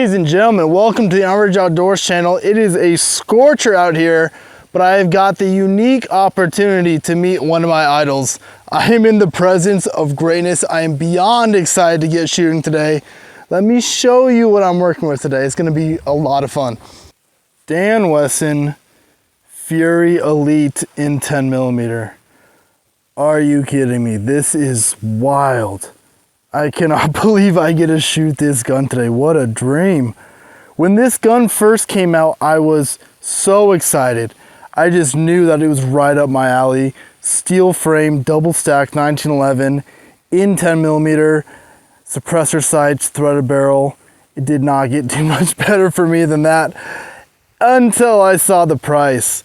Ladies and gentlemen, welcome to the Average Outdoors channel. It is a scorcher out here, but I have got the unique opportunity to meet one of my idols. I am in the presence of greatness. I am beyond excited to get shooting today. Let me show you what I'm working with today. It's gonna be a lot of fun. Dan Wesson Fury Elite in 10mm. Are you kidding me? This is wild. I cannot believe I get to shoot this gun today. What a dream. When this gun first came out, I was so excited. I just knew that it was right up my alley. Steel frame, double stacked 1911 in 10mm, suppressor sights, threaded barrel. It did not get too much better for me than that until I saw the price.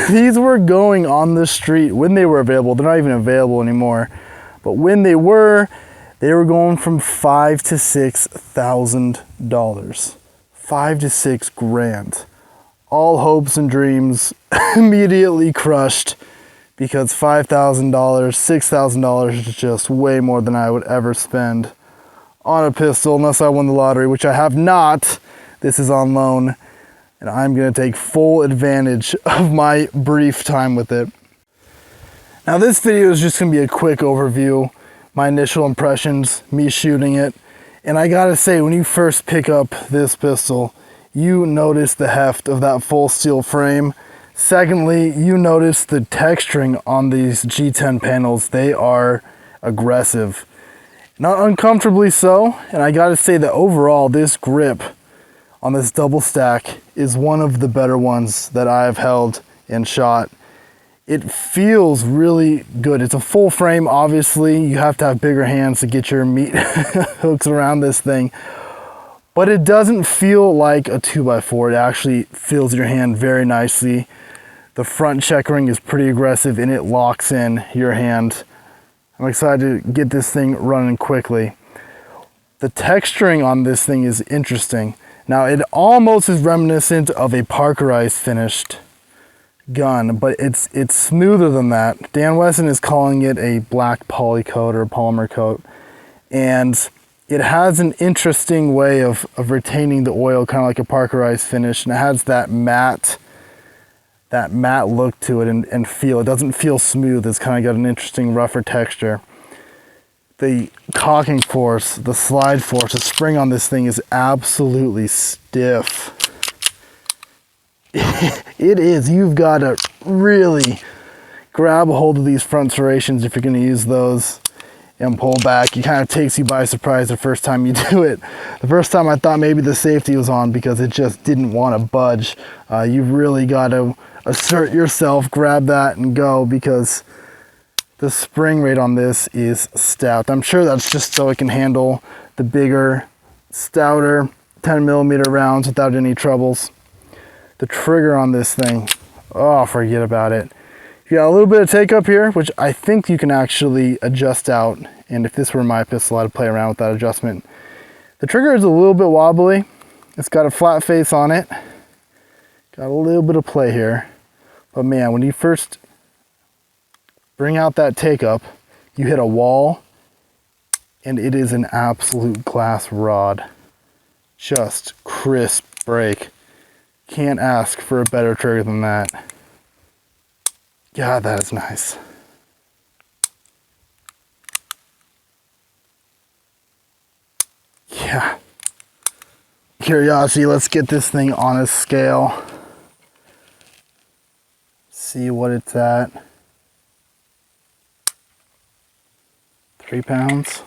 These were going on the street when they were available. They're not even available anymore. But when they were going from $5,000 to $6,000. $5,000 to $6,000. All hopes and dreams immediately crushed because $5,000, $6,000 is just way more than I would ever spend on a pistol unless I won the lottery, which I have not. This is on loan, and I'm gonna take full advantage of my brief time with it. Now this video is just gonna be a quick overview, my initial impressions, me shooting it. And I gotta say, when you first pick up this pistol, you notice the heft of that full steel frame. Secondly, you notice the texturing on these G10 panels. They are aggressive, not uncomfortably so. And I gotta say that overall, this grip on this double stack is one of the better ones that I've held and shot. It feels really good. It's a full frame, obviously. You have to have bigger hands to get your meat hooks around this thing. But it doesn't feel like a 2x4. It actually feels your hand very nicely. The front checkering is pretty aggressive and it locks in your hand. I'm excited to get this thing running quickly. The texturing on this thing is interesting. Now, it almost is reminiscent of a Parkerized finished gun, but it's smoother than that. Dan Wesson is calling it a black poly coat or polymer coat, and it has an interesting way of retaining the oil, kind of like a Parkerized finish, and it has that matte look to it and feel. It doesn't feel smooth. It's kind of got an interesting rougher texture. The cocking force, the slide force, the spring on this thing is absolutely stiff. It is. You've got to really grab a hold of these front serrations if you're going to use those and pull back. It kind of takes you by surprise the first time you do it. The first time I thought maybe the safety was on because it just didn't want to budge. You've really got to assert yourself, grab that and go, because the spring rate on this is stout. I'm sure that's just so it can handle the bigger, stouter 10mm rounds without any troubles. The trigger on this thing, oh, forget about it. You got a little bit of take up here, which I think you can actually adjust out. And if this were my pistol, I'd play around with that adjustment. The trigger is a little bit wobbly. It's got a flat face on it. Got a little bit of play here. But man, when you first bring out that take up, you hit a wall and it is an absolute glass rod. Just crisp break. Can't ask for a better trigger than that. God, that is nice. Yeah. Curiosity, let's get this thing on a scale. See what it's at. 3 pounds.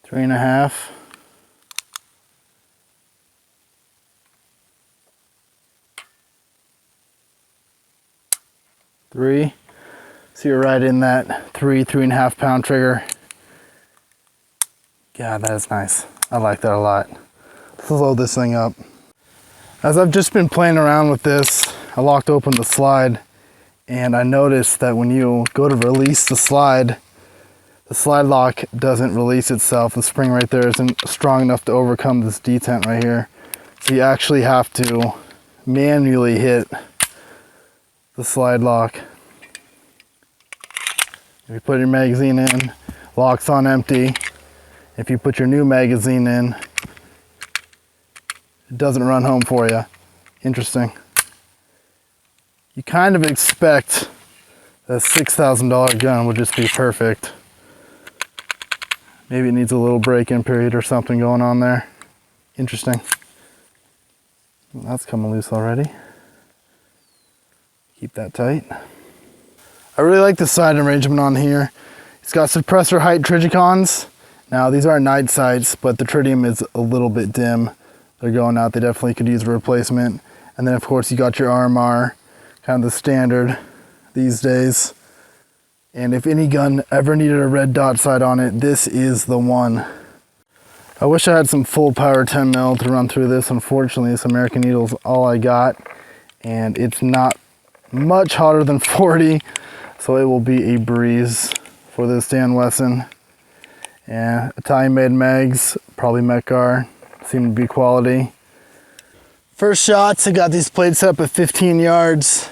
Three and a half. Three. So you're right in that 3.5 pound trigger. God, that is nice. I like that a lot. Let's load this thing up. As I've just been playing around with this, I locked open the slide and I noticed that when you go to release the slide lock doesn't release itself. The spring right there isn't strong enough to overcome this detent right here. So you actually have to manually hit the slide lock. If you put your magazine in, locks on empty. If you put your new magazine in, it doesn't run home for you. Interesting. You kind of expect that $6,000 gun would just be perfect. Maybe it needs a little break-in period or something going on there. Interesting. That's coming loose already. Keep that tight. I really like the sight arrangement on here. It's got suppressor height Trigicons. Now these are night sights, but the tritium is a little bit dim. They're going out, they definitely could use a replacement. And then of course you got your RMR, kind of the standard these days. And if any gun ever needed a red dot sight on it, this is the one. I wish I had some full power 10 mil to run through this. Unfortunately, this American Needle's all I got, and it's not much hotter than 40, so it will be a breeze for this Dan Wesson. And Italian made mags, probably Metgar, seem to be quality. First shots, I got these plates up at 15 yards.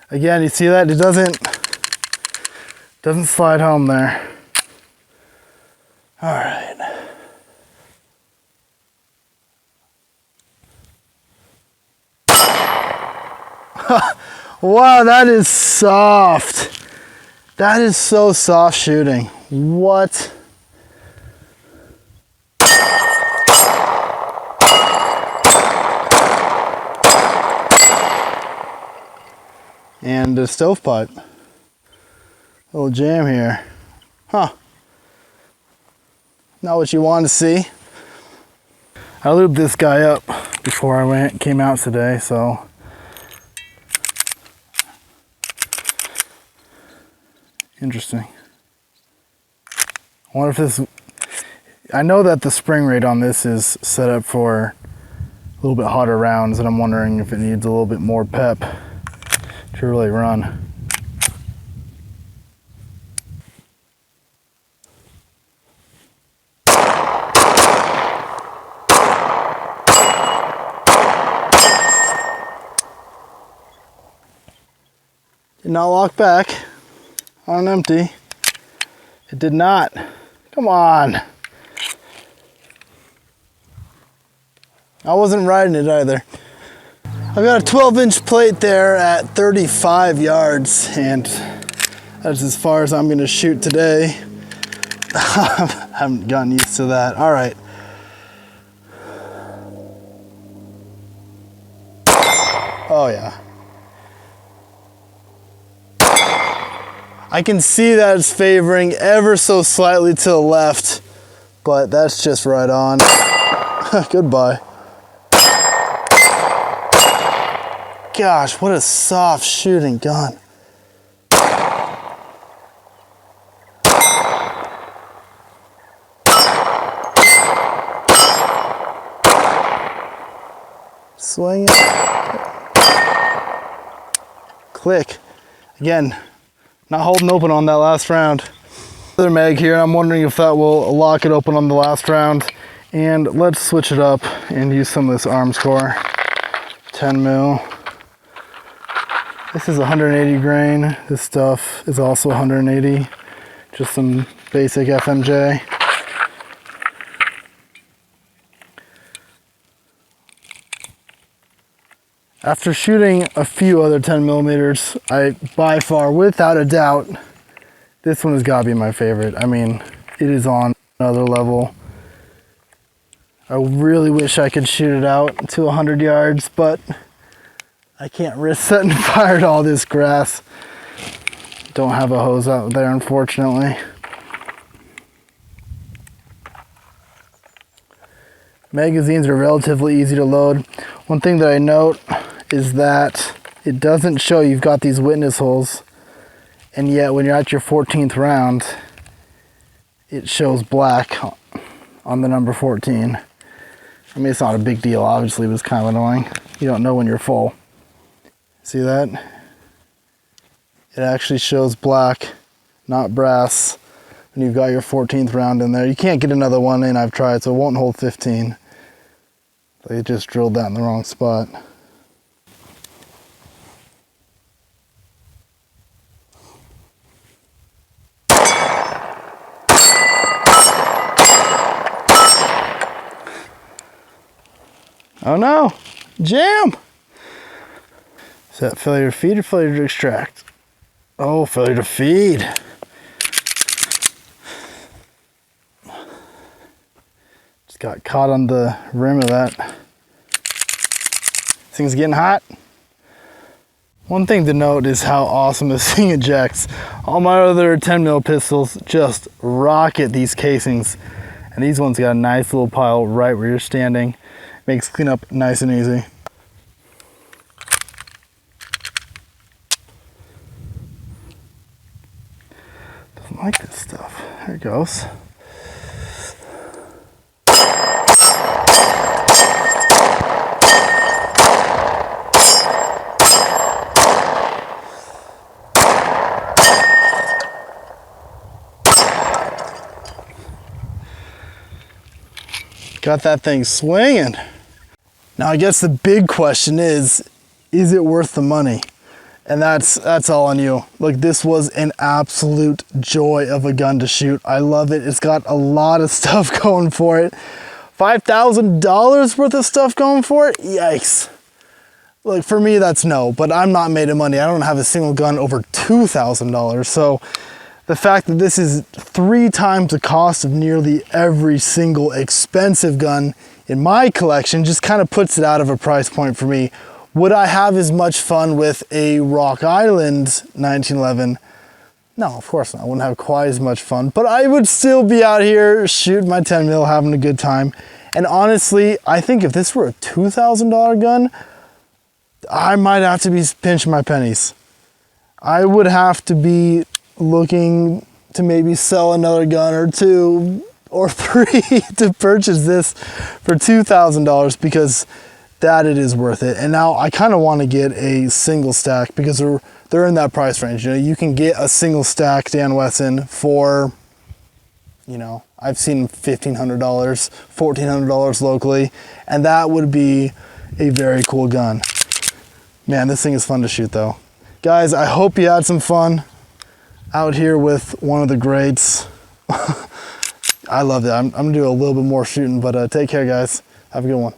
Again, you see that? It doesn't slide home there. All right. Wow, that is soft. That is so soft shooting. What? And a stovepipe. Little jam here. Huh. Not what you want to see. I lubed this guy up before I came out today, so interesting. I wonder if this, I know that the spring rate on this is set up for a little bit hotter rounds, and I'm wondering if it needs a little bit more pep to really run. Did not lock back on empty. It did not. Come on. I wasn't riding it either. I've got a 12-inch plate there at 35 yards, and that's as far as I'm gonna shoot today. I haven't gotten used to that. All right. Oh yeah. I can see that it's favoring ever so slightly to the left, but that's just right on. Goodbye. Gosh, what a soft shooting gun. Swing it. Click. Again, not holding open on that last round. Another mag here, I'm wondering if that will lock it open on the last round. And let's switch it up and use some of this Armscore 10 mil. This is 180 grain. This stuff is also 180. Just some basic FMJ. After shooting a few other 10 millimeters, I by far, without a doubt, this one has got to be my favorite. I mean, it is on another level. I really wish I could shoot it out to 100 yards, but I can't risk setting fire to all this grass. Don't have a hose out there, unfortunately. Magazines are relatively easy to load. One thing that I note is that it doesn't show you've got these witness holes, and yet when you're at your 14th round, it shows black on the number 14. I mean, it's not a big deal, obviously, but it's kind of annoying. You don't know when you're full. See that? It actually shows black, not brass, when you've got your 14th round in there. You can't get another one in, I've tried, so it won't hold 15. They just drilled that in the wrong spot. Oh no, jam! Is that failure to feed or failure to extract? Oh, failure to feed. Just got caught on the rim of that. This thing's getting hot. One thing to note is how awesome this thing ejects. All my other 10 mil pistols just rocket these casings. And these ones got a nice little pile right where you're standing. Makes cleanup nice and easy. Doesn't like this stuff. There it goes. Got that thing swinging. Now I guess the big question is it worth the money? And that's all on you. Look, this was an absolute joy of a gun to shoot. I love it. It's got a lot of stuff going for it. $5,000 worth of stuff going for it? Yikes. Look, for me, that's no, but I'm not made of money. I don't have a single gun over $2,000. So the fact that this is 3 times the cost of nearly every single expensive gun in my collection just kind of puts it out of a price point for me. Would I have as much fun with a Rock Island 1911? No, of course not. I wouldn't have quite as much fun, but I would still be out here shooting my 10 mil, having a good time. And honestly, I think if this were a $2,000 gun, I might have to be pinching my pennies. I would have to be looking to maybe sell another gun or 2 or 3 to purchase this for $2,000 because that it is worth it. And now I kind of want to get a single stack because they're in that price range. You know, you can get a single stack Dan Wesson for, you know, I've seen $1,500, $1,400 locally, and that would be a very cool gun. Man, this thing is fun to shoot though. Guys, I hope you had some fun out here with one of the greats. I love it. I'm gonna do a little bit more shooting, but take care, guys. Have a good one.